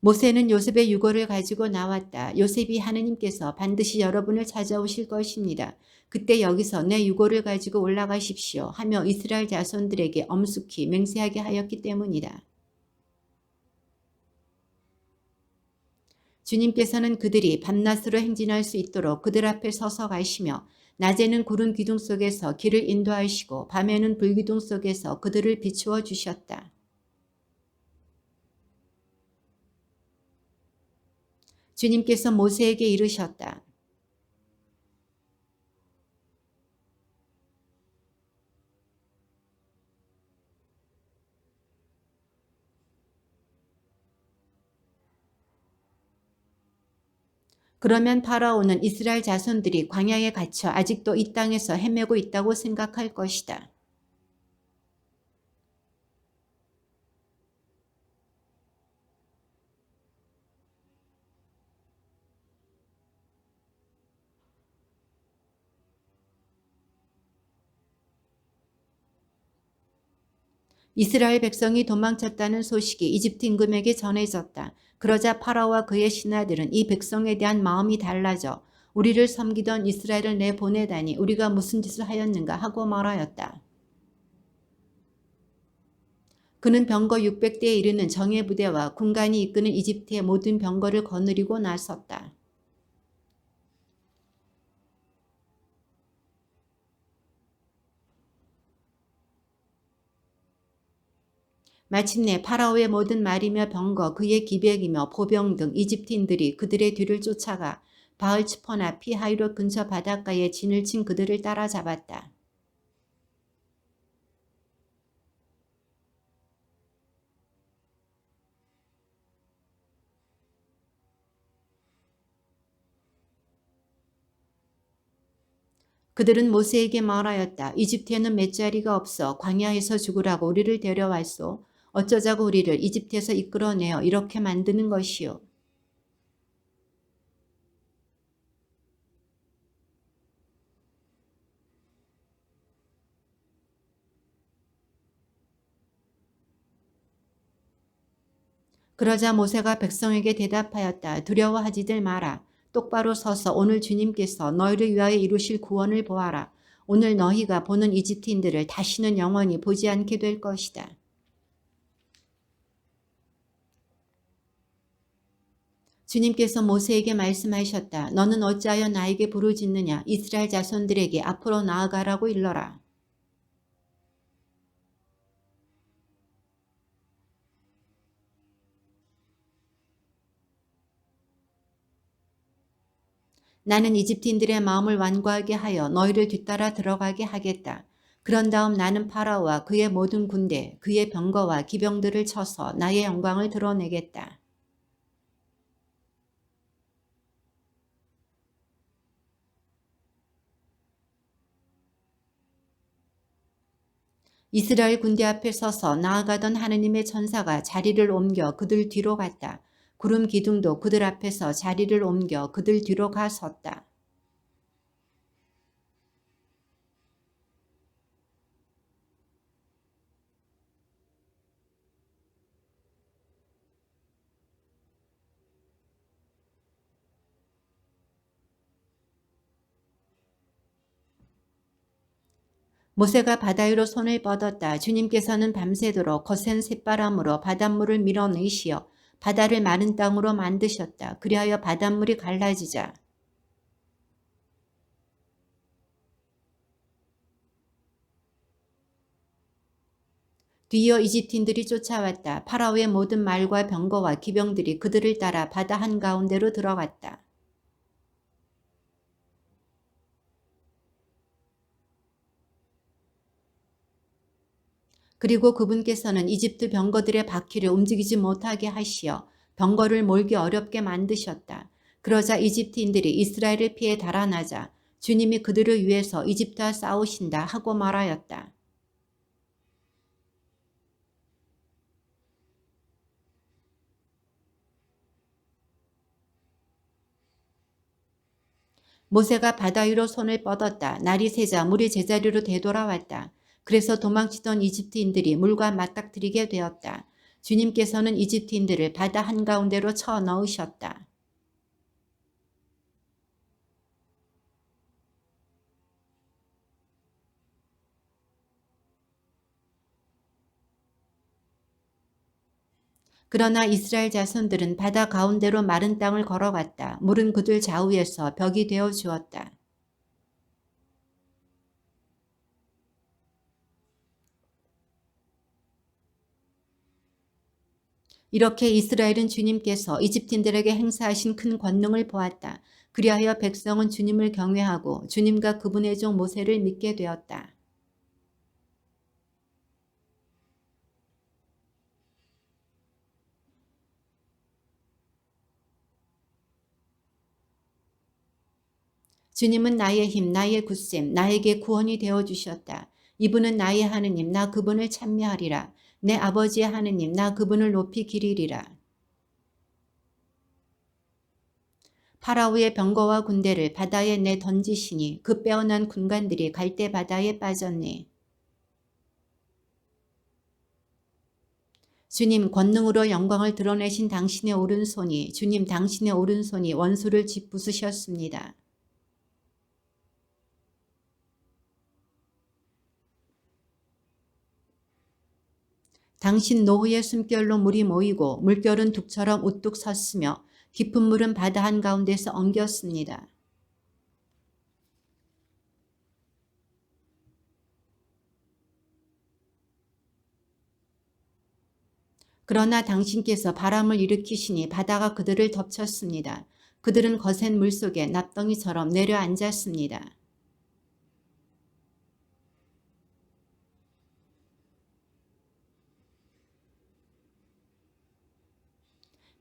모세는 요셉의 유고를 가지고 나왔다. 요셉이 하느님께서 반드시 여러분을 찾아오실 것입니다. 그때 여기서 내 유고를 가지고 올라가십시오 하며 이스라엘 자손들에게 엄숙히 맹세하게 하였기 때문이다. 주님께서는 그들이 밤낮으로 행진할 수 있도록 그들 앞에 서서 가시며 낮에는 구름 기둥 속에서 길을 인도하시고 밤에는 불기둥 속에서 그들을 비추어 주셨다. 주님께서 모세에게 이르셨다. 그러면 파라오는 이스라엘 자손들이 광야에 갇혀 아직도 이 땅에서 헤매고 있다고 생각할 것이다. 이스라엘 백성이 도망쳤다는 소식이 이집트 임금에게 전해졌다. 그러자 파라오와 그의 신하들은 이 백성에 대한 마음이 달라져 우리를 섬기던 이스라엘을 내보내다니 우리가 무슨 짓을 하였는가 하고 말하였다. 그는 병거 600대에 이르는 정예 부대와 군관이 이끄는 이집트의 모든 병거를 거느리고 나섰다. 마침내 파라오의 모든 말이며 병거, 그의 기백이며 보병 등 이집트인들이 그들의 뒤를 쫓아가 바을츠포나 피하이롯 근처 바닷가에 진을 친 그들을 따라잡았다. 그들은 모세에게 말하였다. 이집트에는 맷자리가 없어 광야에서 죽으라고 우리를 데려왔소. 어쩌자고 우리를 이집트에서 이끌어내어 이렇게 만드는 것이요. 그러자 모세가 백성에게 대답하였다. 두려워하지들 마라. 똑바로 서서 오늘 주님께서 너희를 위하여 이루실 구원을 보아라. 오늘 너희가 보는 이집트인들을 다시는 영원히 보지 않게 될 것이다. 주님께서 모세에게 말씀하셨다. 너는 어찌하여 나에게 부르짖느냐. 이스라엘 자손들에게 앞으로 나아가라고 일러라. 나는 이집트인들의 마음을 완고하게 하여 너희를 뒤따라 들어가게 하겠다. 그런 다음 나는 파라오와 그의 모든 군대, 그의 병거와 기병들을 쳐서 나의 영광을 드러내겠다. 이스라엘 군대 앞에 서서 나아가던 하느님의 천사가 자리를 옮겨 그들 뒤로 갔다. 구름 기둥도 그들 앞에서 자리를 옮겨 그들 뒤로 가섰다. 모세가 바다 위로 손을 뻗었다. 주님께서는 밤새도록 거센 쇳바람으로 바닷물을 밀어내시어 바다를 마른 땅으로 만드셨다. 그리하여 바닷물이 갈라지자 뒤이어 이집트인들이 쫓아왔다. 파라오의 모든 말과 병거와 기병들이 그들을 따라 바다 한가운데로 들어갔다. 그리고 그분께서는 이집트 병거들의 바퀴를 움직이지 못하게 하시어 병거를 몰기 어렵게 만드셨다. 그러자 이집트인들이 이스라엘을 피해 달아나자 주님이 그들을 위해서 이집트와 싸우신다 하고 말하였다. 모세가 바다 위로 손을 뻗었다. 날이 새자 물이 제자리로 되돌아왔다. 그래서 도망치던 이집트인들이 물과 맞닥뜨리게 되었다. 주님께서는 이집트인들을 바다 한가운데로 쳐 넣으셨다. 그러나 이스라엘 자손들은 바다 가운데로 마른 땅을 걸어갔다. 물은 그들 좌우에서 벽이 되어 주었다. 이렇게 이스라엘은 주님께서 이집트인들에게 행사하신 큰 권능을 보았다. 그리하여 백성은 주님을 경외하고 주님과 그분의 종 모세를 믿게 되었다. 주님은 나의 힘, 나의 굳셈, 나에게 구원이 되어주셨다. 이분은 나의 하느님, 나 그분을 찬미하리라. 내 아버지의 하느님, 나 그분을 높이 기리리라. 파라오의 병거와 군대를 바다에 내 던지시니 그 빼어난 군관들이 갈대 바다에 빠졌네. 주님 권능으로 영광을 드러내신 당신의 오른손이 주님 당신의 오른손이 원수를 짓부수셨습니다. 당신 노후의 숨결로 물이 모이고 물결은 둑처럼 우뚝 섰으며 깊은 물은 바다 한가운데서 엉겼습니다. 그러나 당신께서 바람을 일으키시니 바다가 그들을 덮쳤습니다. 그들은 거센 물속에 납덩이처럼 내려앉았습니다.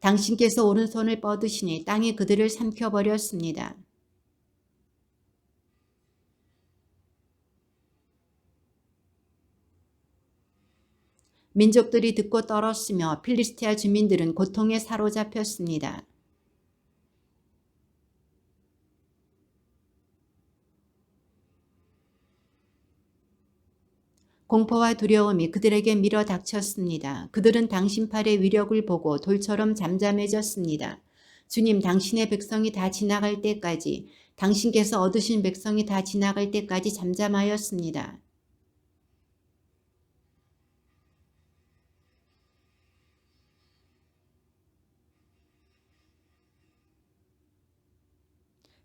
당신께서 오른손을 뻗으시니 땅이 그들을 삼켜버렸습니다. 민족들이 듣고 떨었으며 필리스티아 주민들은 고통에 사로잡혔습니다. 공포와 두려움이 그들에게 밀어 닥쳤습니다. 그들은 당신 팔의 위력을 보고 돌처럼 잠잠해졌습니다. 주님, 당신의 백성이 다 지나갈 때까지, 당신께서 얻으신 백성이 다 지나갈 때까지 잠잠하였습니다.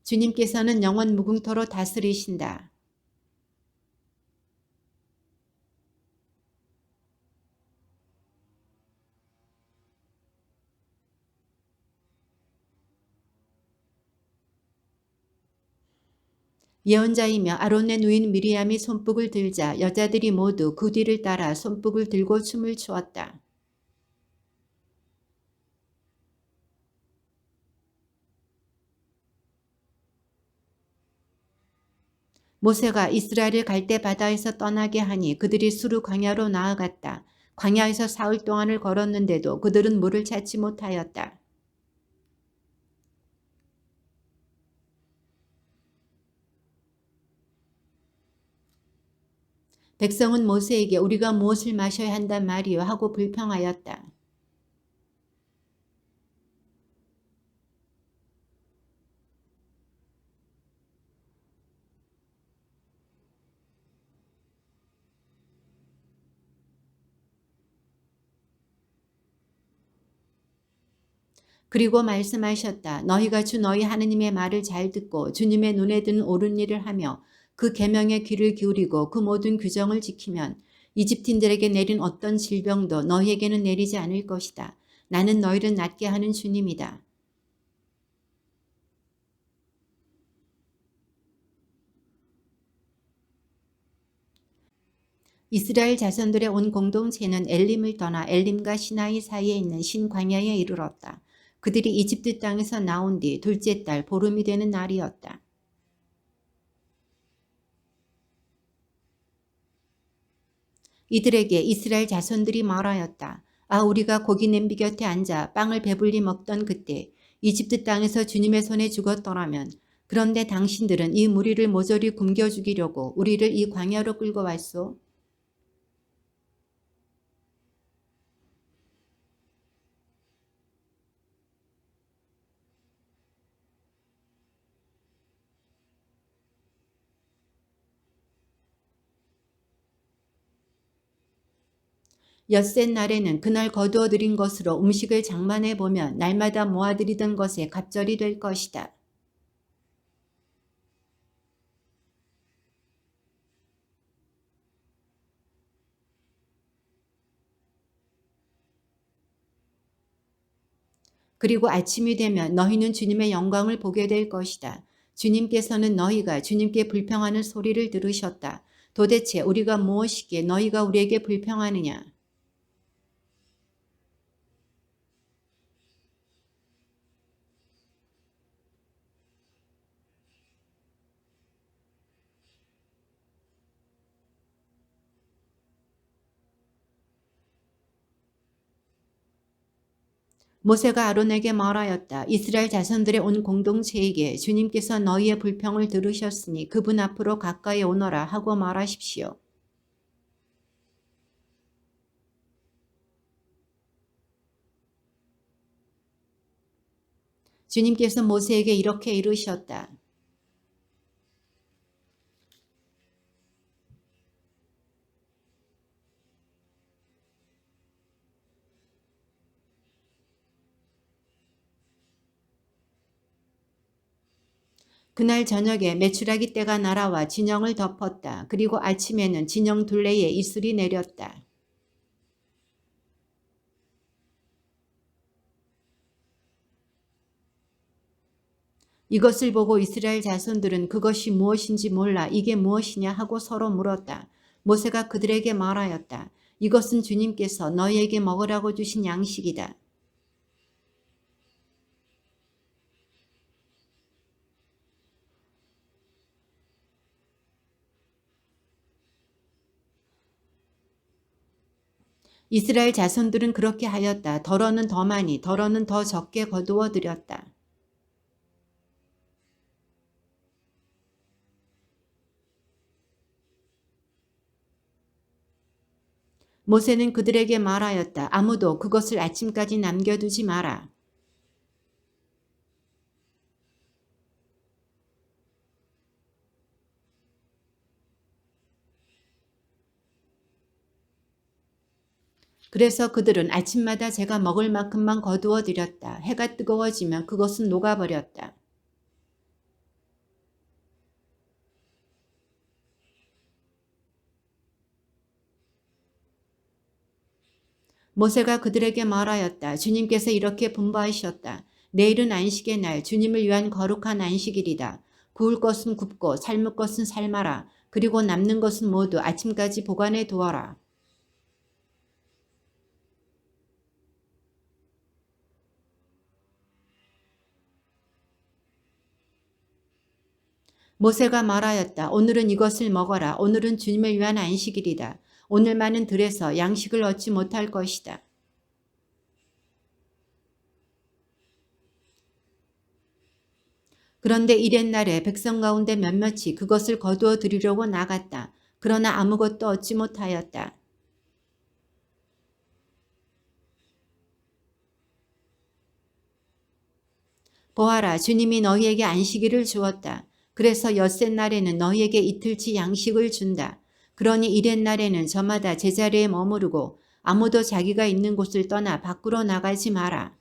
주님께서는 영원 무궁토로 다스리신다. 예언자이며 아론의 누인 미리암이 손뼉을 들자 여자들이 모두 그 뒤를 따라 손뼉을 들고 춤을 추었다. 모세가 이스라엘을 갈대 바다에서 떠나게 하니 그들이 수르 광야로 나아갔다. 광야에서 사흘 동안을 걸었는데도 그들은 물을 찾지 못하였다. 백성은 모세에게 우리가 무엇을 마셔야 한단 말이요 하고 불평하였다. 그리고 말씀하셨다. 너희가 주 너희 하느님의 말을 잘 듣고 주님의 눈에 드는 옳은 일을 하며 그 계명에 귀를 기울이고 그 모든 규정을 지키면 이집트인들에게 내린 어떤 질병도 너희에게는 내리지 않을 것이다. 나는 너희를 낫게 하는 주님이다. 이스라엘 자손들의 온 공동체는 엘림을 떠나 엘림과 시나이 사이에 있는 신광야에 이르렀다. 그들이 이집트 땅에서 나온 뒤 둘째 달 보름이 되는 날이었다. 이들에게 이스라엘 자손들이 말하였다. 아, 우리가 고기 냄비 곁에 앉아 빵을 배불리 먹던 그때 이집트 땅에서 주님의 손에 죽었더라면 그런데 당신들은 이 무리를 모조리 굶겨 죽이려고 우리를 이 광야로 끌고 왔소. 엿새 날에는 그날 거두어 들인 것으로 음식을 장만해 보면 날마다 모아들이던 것에 갑절이 될 것이다. 그리고 아침이 되면 너희는 주님의 영광을 보게 될 것이다. 주님께서는 너희가 주님께 불평하는 소리를 들으셨다. 도대체 우리가 무엇이기에 너희가 우리에게 불평하느냐? 모세가 아론에게 말하였다. 이스라엘 자손들의 온 공동체에게 주님께서 너희의 불평을 들으셨으니 그분 앞으로 가까이 오너라 하고 말하십시오. 주님께서 모세에게 이렇게 이르셨다. 그날 저녁에 메추라기 떼가 날아와 진영을 덮었다. 그리고 아침에는 진영 둘레에 이슬이 내렸다. 이것을 보고 이스라엘 자손들은 그것이 무엇인지 몰라 이게 무엇이냐 하고 서로 물었다. 모세가 그들에게 말하였다. 이것은 주님께서 너희에게 먹으라고 주신 양식이다. 이스라엘 자손들은 그렇게 하였다. 덜어는 더 많이, 덜어는 더 적게 거두어 들였다. 모세는 그들에게 말하였다. 아무도 그것을 아침까지 남겨두지 마라. 그래서 그들은 아침마다 제가 먹을 만큼만 거두어 들였다. 해가 뜨거워지면 그것은 녹아버렸다. 모세가 그들에게 말하였다. 주님께서 이렇게 분부하셨다. 내일은 안식의 날, 주님을 위한 거룩한 안식일이다. 구울 것은 굽고 삶을 것은 삶아라. 그리고 남는 것은 모두 아침까지 보관해 두어라. 모세가 말하였다. 오늘은 이것을 먹어라. 오늘은 주님을 위한 안식일이다. 오늘만은 들에서 양식을 얻지 못할 것이다. 그런데 이튿날에 백성 가운데 몇몇이 그것을 거두어 들이려고 나갔다. 그러나 아무것도 얻지 못하였다. 보아라, 주님이 너희에게 안식일을 주었다. 그래서 엿새 날에는 너희에게 이틀치 양식을 준다. 그러니 이튿날에는 저마다 제자리에 머무르고 아무도 자기가 있는 곳을 떠나 밖으로 나가지 마라.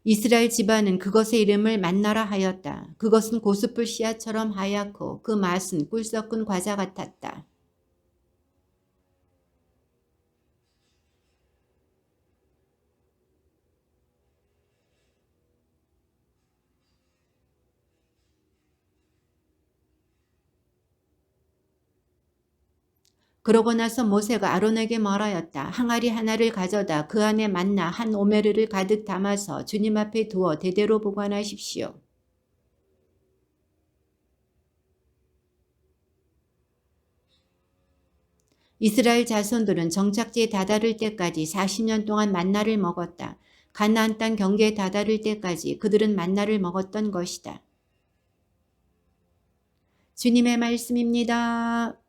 이스라엘 집안은 그것의 이름을 만나라 하였다. 그것은 고스풀 씨앗처럼 하얗고 그 맛은 꿀 섞은 과자 같았다. 그러고 나서 모세가 아론에게 말하였다. 항아리 하나를 가져다 그 안에 만나 한 오메르를 가득 담아서 주님 앞에 두어 대대로 보관하십시오. 이스라엘 자손들은 정착지에 다다를 때까지 40년 동안 만나를 먹었다. 가나안 땅 경계에 다다를 때까지 그들은 만나를 먹었던 것이다. 주님의 말씀입니다.